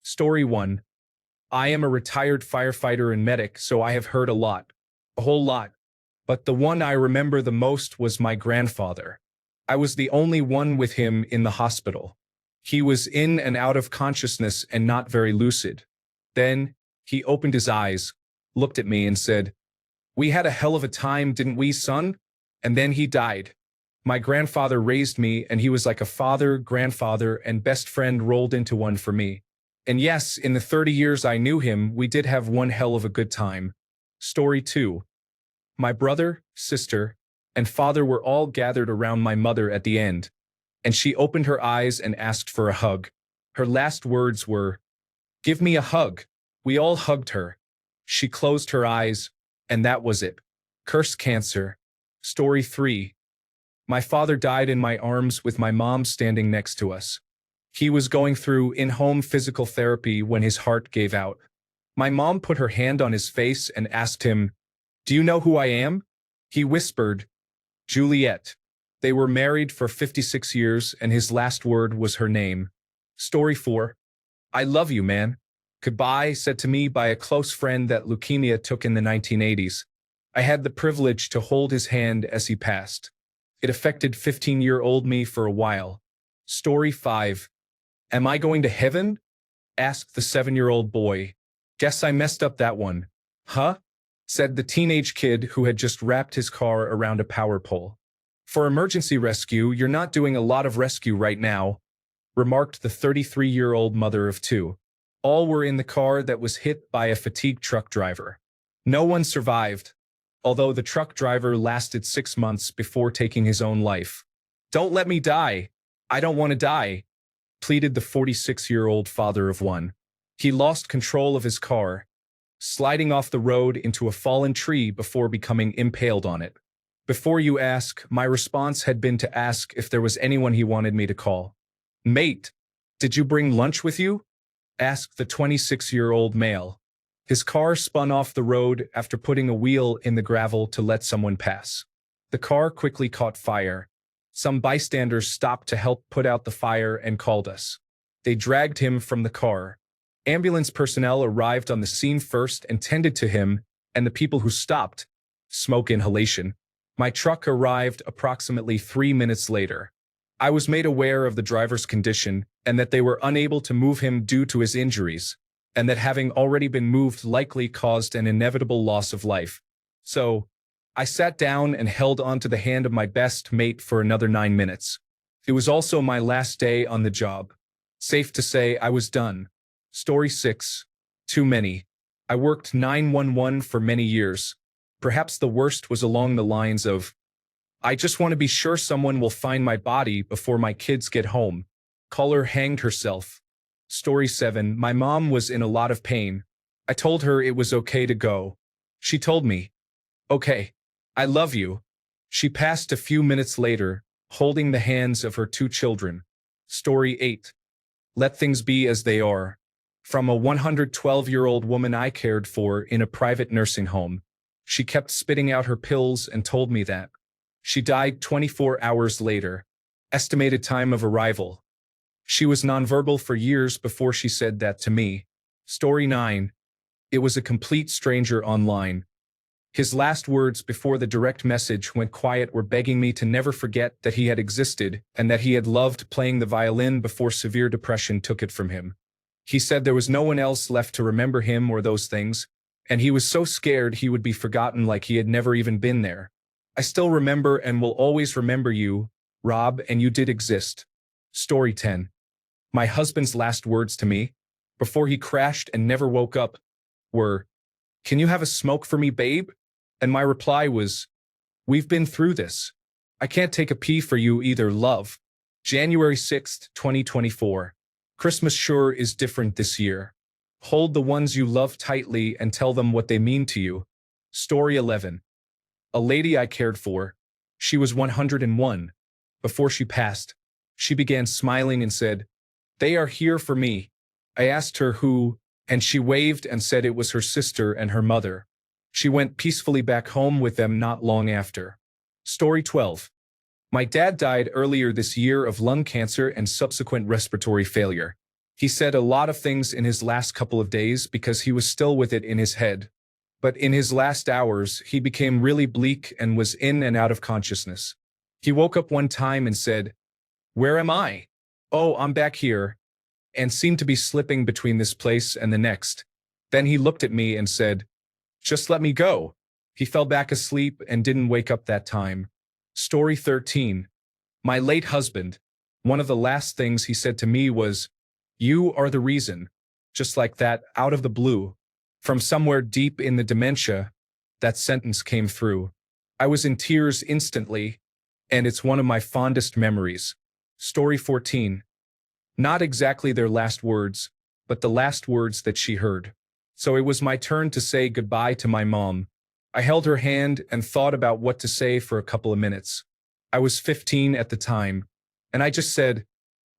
Story 1. I am a retired firefighter and medic, so I have heard a lot. A whole lot. But the one I remember the most was my grandfather. I was the only one with him in the hospital. He was in and out of consciousness and not very lucid. Then, he opened his eyes, looked at me and said, "We had a hell of a time, didn't we, son?" And then he died. My grandfather raised me, and he was like a father, grandfather, and best friend rolled into one for me. And yes, in the 30 years I knew him, we did have one hell of a good time. Story 2. My brother, sister, and father were all gathered around my mother at the end, and she opened her eyes and asked for a hug. Her last words were, "Give me a hug." We all hugged her. She closed her eyes, and that was it. Curse cancer. Story 3. My father died in my arms with my mom standing next to us. He was going through in-home physical therapy when his heart gave out. My mom put her hand on his face and asked him, "Do you know who I am?" He whispered, "Juliet." They were married for 56 years, and his last word was her name. Story 4. I love you, man. Goodbye, said to me by a close friend that leukemia took in the 1980s. I had the privilege to hold his hand as he passed. It affected 15-year-old me for a while. Story 5. Am I going to heaven? Asked the 7-year-old boy. Guess I messed up that one. Huh? Said the teenage kid who had just wrapped his car around a power pole. For emergency rescue, you're not doing a lot of rescue right now, remarked the 33-year-old mother of two. All were in the car that was hit by a fatigued truck driver. No one survived, although the truck driver lasted 6 months before taking his own life. Don't let me die. I don't want to die, pleaded the 46-year-old father of one. He lost control of his car, sliding off the road into a fallen tree before becoming impaled on it. Before you ask, my response had been to ask if there was anyone he wanted me to call. Mate, did you bring lunch with you? Asked the 26-year-old male. His car spun off the road after putting a wheel in the gravel to let someone pass. The car quickly caught fire. Some bystanders stopped to help put out the fire and called us. They dragged him from the car. Ambulance personnel arrived on the scene first and tended to him and the people who stopped. Smoke inhalation. My truck arrived approximately 3 minutes later. I was made aware of the driver's condition and that they were unable to move him due to his injuries, and that having already been moved likely caused an inevitable loss of life. So, I sat down and held onto the hand of my best mate for another 9 minutes. It was also my last day on the job. Safe to say I was done. Story 6. Too many. I worked 911 for many years. Perhaps the worst was along the lines of, I just want to be sure someone will find my body before my kids get home. Caller hanged herself. Story 7. My mom was in a lot of pain. I told her it was okay to go. She told me, "Okay, I love you." She passed a few minutes later, holding the hands of her 2 children. Story 8. Let things be as they are. From a 112-year-old woman I cared for in a private nursing home. She kept spitting out her pills and told me that. She died 24 hours later. Estimated time of arrival. She was nonverbal for years before she said that to me. Story 9. It was a complete stranger online. His last words before the direct message went quiet were begging me to never forget that he had existed and that he had loved playing the violin before severe depression took it from him. He said there was no one else left to remember him or those things, and he was so scared he would be forgotten like he had never even been there. I still remember and will always remember you, Rob, and you did exist. Story 10. My husband's last words to me, before he crashed and never woke up, were, "Can you have a smoke for me, babe?" And my reply was, "We've been through this. I can't take a pee for you either, love." January 6th, 2024. Christmas sure is different this year. Hold the ones you love tightly and tell them what they mean to you. Story 11. A lady I cared for. She was 101. Before she passed, she began smiling and said, "They are here for me." I asked her who, and she waved and said it was her sister and her mother. She went peacefully back home with them not long after. Story 12. My dad died earlier this year of lung cancer and subsequent respiratory failure. He said a lot of things in his last couple of days because he was still with it in his head. But in his last hours, he became really bleak and was in and out of consciousness. He woke up one time and said, "Where am I? Oh, I'm back here," and seemed to be slipping between this place and the next. Then he looked at me and said, "Just let me go." He fell back asleep and didn't wake up that time. Story 13. My late husband. One of the last things he said to me was, "You are the reason." Just like that, out of the blue. From somewhere deep in the dementia, that sentence came through. I was in tears instantly, and it's one of my fondest memories. Story 14. Not exactly their last words, but the last words that she heard. So it was my turn to say goodbye to my mom. I held her hand and thought about what to say for a couple of minutes. I was 15 at the time, and I just said,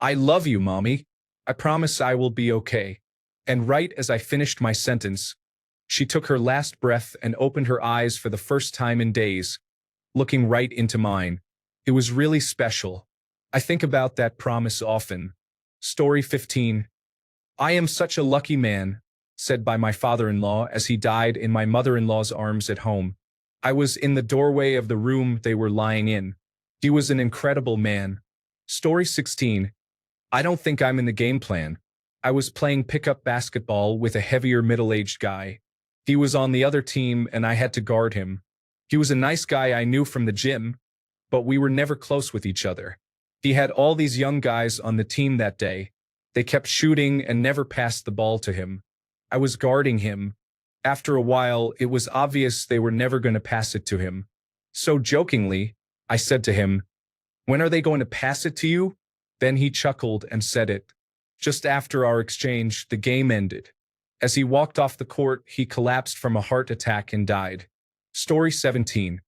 "I love you, Mommy. I promise I will be okay." And right as I finished my sentence, she took her last breath and opened her eyes for the first time in days, looking right into mine. It was really special. I think about that promise often. Story 15. I am such a lucky man, said by my father-in-law as he died in my mother-in-law's arms at home. I was in the doorway of the room they were lying in. He was an incredible man. Story 16. I don't think I'm in the game plan. I was playing pickup basketball with a heavier middle-aged guy. He was on the other team and I had to guard him. He was a nice guy I knew from the gym, but we were never close with each other. He had all these young guys on the team that day. They kept shooting and never passed the ball to him. I was guarding him. After a while, it was obvious they were never going to pass it to him. So jokingly, I said to him, "When are they going to pass it to you?" Then he chuckled and said it. Just after our exchange, the game ended. As he walked off the court, he collapsed from a heart attack and died. Story 17.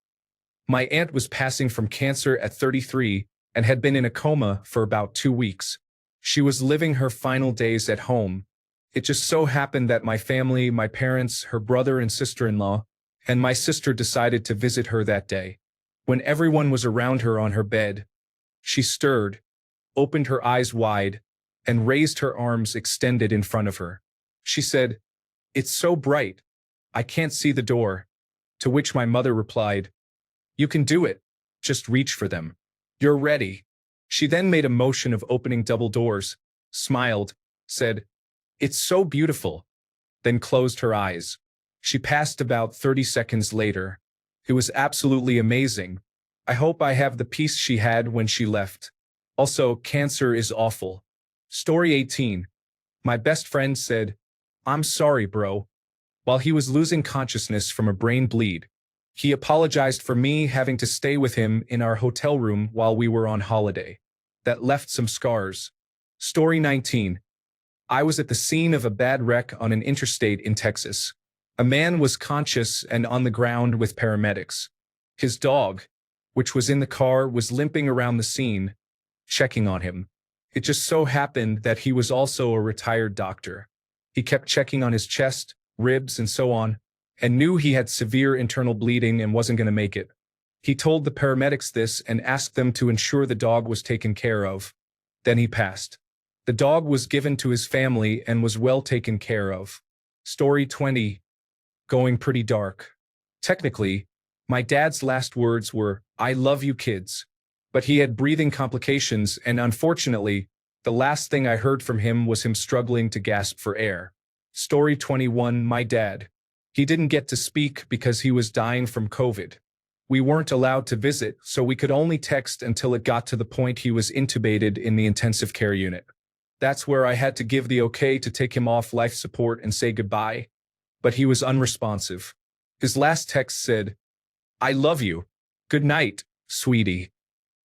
My aunt was passing from cancer at 33 and had been in a coma for about 2 weeks. She was living her final days at home. It just so happened that my family, my parents, her brother and sister-in-law, and my sister decided to visit her that day. When everyone was around her on her bed, she stirred, opened her eyes wide, and raised her arms extended in front of her. She said, "It's so bright. I can't see the door." To which my mother replied, "You can do it. Just reach for them. You're ready." She then made a motion of opening double doors, smiled, said, "It's so beautiful," then closed her eyes. She passed about 30 seconds later. It was absolutely amazing. I hope I have the peace she had when she left. Also, cancer is awful. Story 18. My best friend said, "I'm sorry, bro," while he was losing consciousness from a brain bleed. He apologized for me having to stay with him in our hotel room while we were on holiday. That left some scars. Story 19. I was at the scene of a bad wreck on an interstate in Texas. A man was conscious and on the ground with paramedics. His dog, which was in the car, was limping around the scene, checking on him. It just so happened that he was also a retired doctor. He kept checking on his chest, ribs, and so on, and knew he had severe internal bleeding and wasn't going to make it. He told the paramedics this and asked them to ensure the dog was taken care of. Then he passed. The dog was given to his family and was well taken care of. Story 20. Going pretty dark. Technically, my dad's last words were, "I love you kids." But he had breathing complications and unfortunately, the last thing I heard from him was him struggling to gasp for air. Story 21. My dad. He didn't get to speak because he was dying from COVID. We weren't allowed to visit, so we could only text until it got to the point he was intubated in the intensive care unit. That's where I had to give the okay to take him off life support and say goodbye. But he was unresponsive. His last text said, "I love you. Good night, sweetie."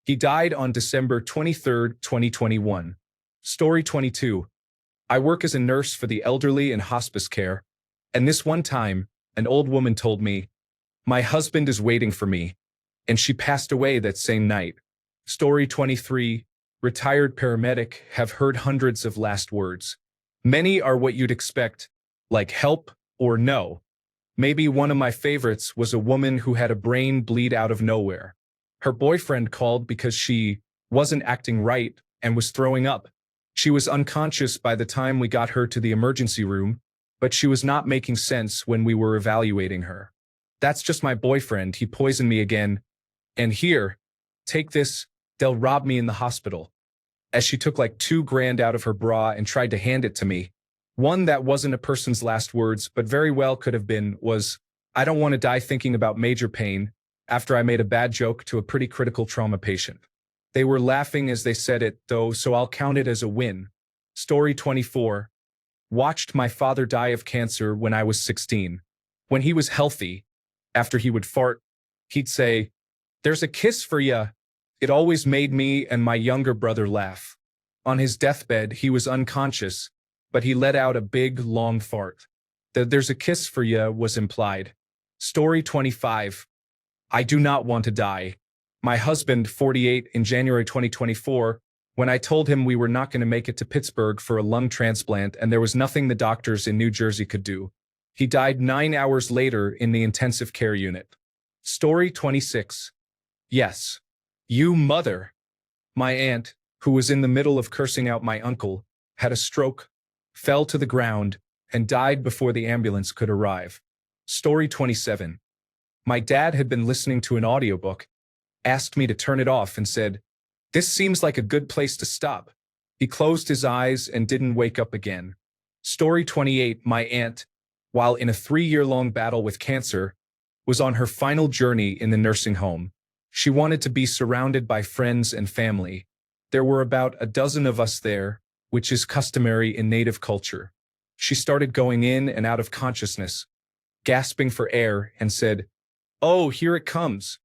He died on December 23, 2021. Story 22. I work as a nurse for the elderly in hospice care, and this one time, an old woman told me, "My husband is waiting for me," and she passed away that same night. Story 23. Retired paramedic, have heard hundreds of last words. Many are what you'd expect, like help or no. Maybe one of my favorites was a woman who had a brain bleed out of nowhere. Her boyfriend called because she wasn't acting right and was throwing up. She was unconscious by the time we got her to the emergency room, but she was not making sense when we were evaluating her. That's just my boyfriend, he poisoned me again. And here, take this, they'll rob me in the hospital. As she took like $2,000 out of her bra and tried to hand it to me. One that wasn't a person's last words, but very well could have been, was, I don't want to die thinking about major pain, after I made a bad joke to a pretty critical trauma patient. They were laughing as they said it, though, so I'll count it as a win. Story 24. Watched my father die of cancer when I was 16. When he was healthy, after he would fart, he'd say, "There's a kiss for ya." It always made me and my younger brother laugh. On his deathbed, he was unconscious, but he let out a big, long fart. The "there's a kiss for ya" was implied. Story 25. I do not want to die. My husband, 48, in January 2024, when I told him we were not going to make it to Pittsburgh for a lung transplant and there was nothing the doctors in New Jersey could do. He died 9 hours later in the intensive care unit. Story 26. Yes. You mother. My aunt, who was in the middle of cursing out my uncle, had a stroke, fell to the ground, and died before the ambulance could arrive. Story 27. My dad had been listening to an audiobook, asked me to turn it off and said, "This seems like a good place to stop." He closed his eyes and didn't wake up again. Story 28. My aunt, while in a 3-year-long battle with cancer, was on her final journey in the nursing home. She wanted to be surrounded by friends and family. There were about a dozen of us there, which is customary in Native culture. She started going in and out of consciousness, gasping for air, and said, "Oh, here it comes,"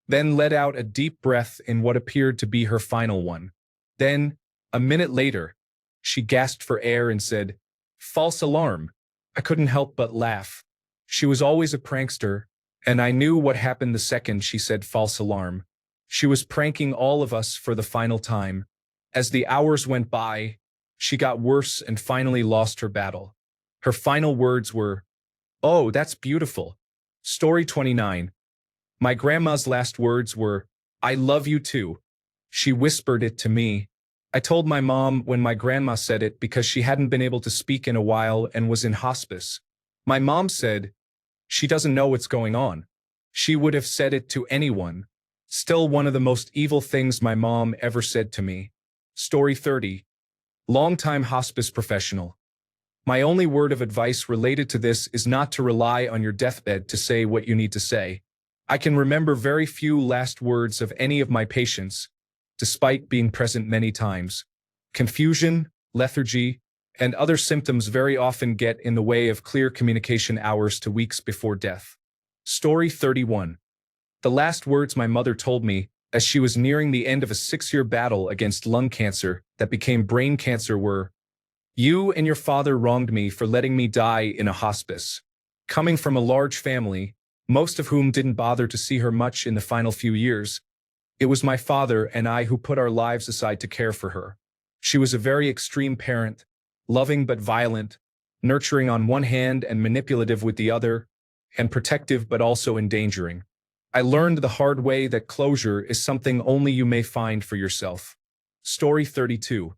then let out a deep breath in what appeared to be her final one. Then, a minute later, she gasped for air and said, "False alarm." I couldn't help but laugh. She was always a prankster, and I knew what happened the second she said false alarm. She was pranking all of us for the final time. As the hours went by, she got worse and finally lost her battle. Her final words were, "Oh, that's beautiful." Story 29. My grandma's last words were, "I love you too." She whispered it to me. I told my mom when my grandma said it because she hadn't been able to speak in a while and was in hospice. My mom said, "She doesn't know what's going on." She would have said it to anyone. Still one of the most evil things my mom ever said to me. Story 30. Longtime hospice professional. My only word of advice related to this is not to rely on your deathbed to say what you need to say. I can remember very few last words of any of my patients, despite being present many times. Confusion, lethargy, and other symptoms very often get in the way of clear communication hours to weeks before death. Story 31. The last words my mother told me, as she was nearing the end of a 6-year battle against lung cancer that became brain cancer, were, "You and your father wronged me for letting me die in a hospice." Coming from a large family, most of whom didn't bother to see her much in the final few years, it was my father and I who put our lives aside to care for her. She was a very extreme parent, loving but violent, nurturing on one hand and manipulative with the other, and protective but also endangering. I learned the hard way that closure is something only you may find for yourself. Story 32.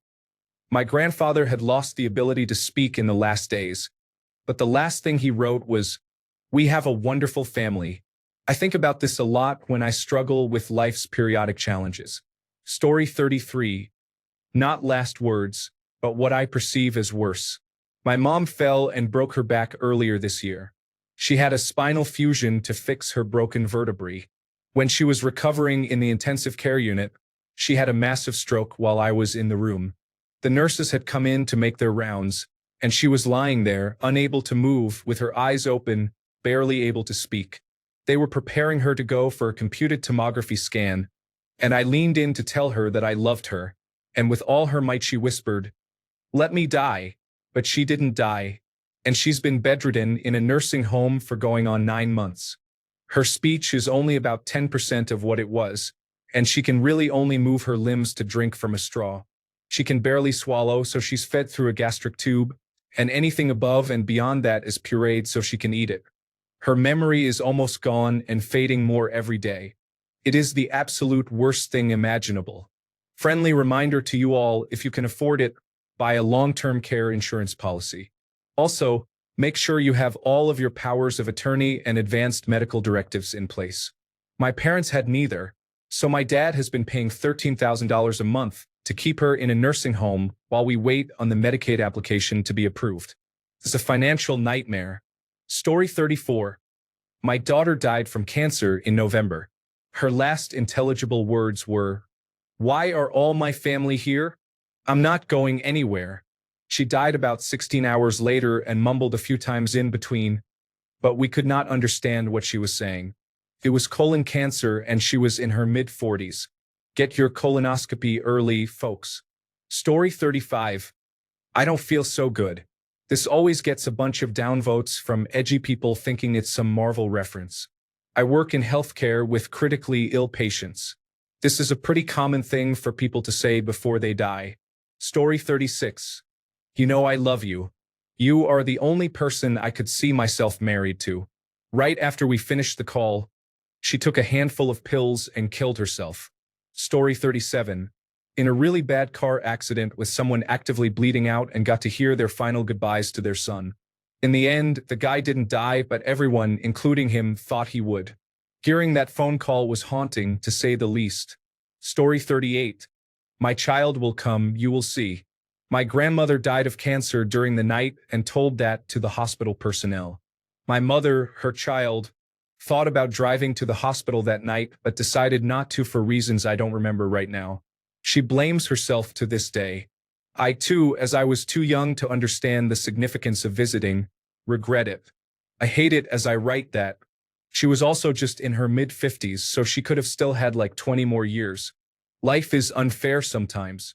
My grandfather had lost the ability to speak in the last days, but the last thing he wrote was, "We have a wonderful family." I think about this a lot when I struggle with life's periodic challenges. Story 33. Not last words, but what I perceive as worse. My mom fell and broke her back earlier this year. She had a spinal fusion to fix her broken vertebrae. When she was recovering in the intensive care unit, she had a massive stroke while I was in the room. The nurses had come in to make their rounds, and she was lying there, unable to move, with her eyes open, barely able to speak. They were preparing her to go for a computed tomography scan, and I leaned in to tell her that I loved her, and with all her might she whispered, "Let me die." But she didn't die, and she's been bedridden in a nursing home for going on 9 months. Her speech is only about 10% of what it was, and she can really only move her limbs to drink from a straw. She can barely swallow, so she's fed through a gastric tube, and anything above and beyond that is pureed so she can eat it. Her memory is almost gone and fading more every day. It is the absolute worst thing imaginable. Friendly reminder to you all, if you can afford it, buy a long-term care insurance policy. Also, make sure you have all of your powers of attorney and advanced medical directives in place. My parents had neither, so my dad has been paying $13,000 a month to keep her in a nursing home while we wait on the Medicaid application to be approved. It's a financial nightmare. Story 34. My daughter died from cancer in November. Her last intelligible words were, "Why are all my family here? I'm not going anywhere." She died about 16 hours later and mumbled a few times in between, but we could not understand what she was saying. It was colon cancer and she was in her mid-40s. Get your colonoscopy early, folks. Story 35. I don't feel so good. This always gets a bunch of downvotes from edgy people thinking it's some Marvel reference. I work in healthcare with critically ill patients. This is a pretty common thing for people to say before they die. Story 36. You know I love you. You are the only person I could see myself married to. Right after we finished the call, she took a handful of pills and killed herself. Story 37. In a really bad car accident with someone actively bleeding out and got to hear their final goodbyes to their son. In the end, the guy didn't die, but everyone, including him, thought he would. Hearing that phone call was haunting, to say the least. Story 38. My child will come, you will see. My grandmother died of cancer during the night and told that to the hospital personnel. My mother, her child, thought about driving to the hospital that night but decided not to for reasons I don't remember right now. She blames herself to this day. I too, as I was too young to understand the significance of visiting, regret it. I hate it as I write that. She was also just in her mid-50s, so she could have still had like 20 more years. Life is unfair sometimes.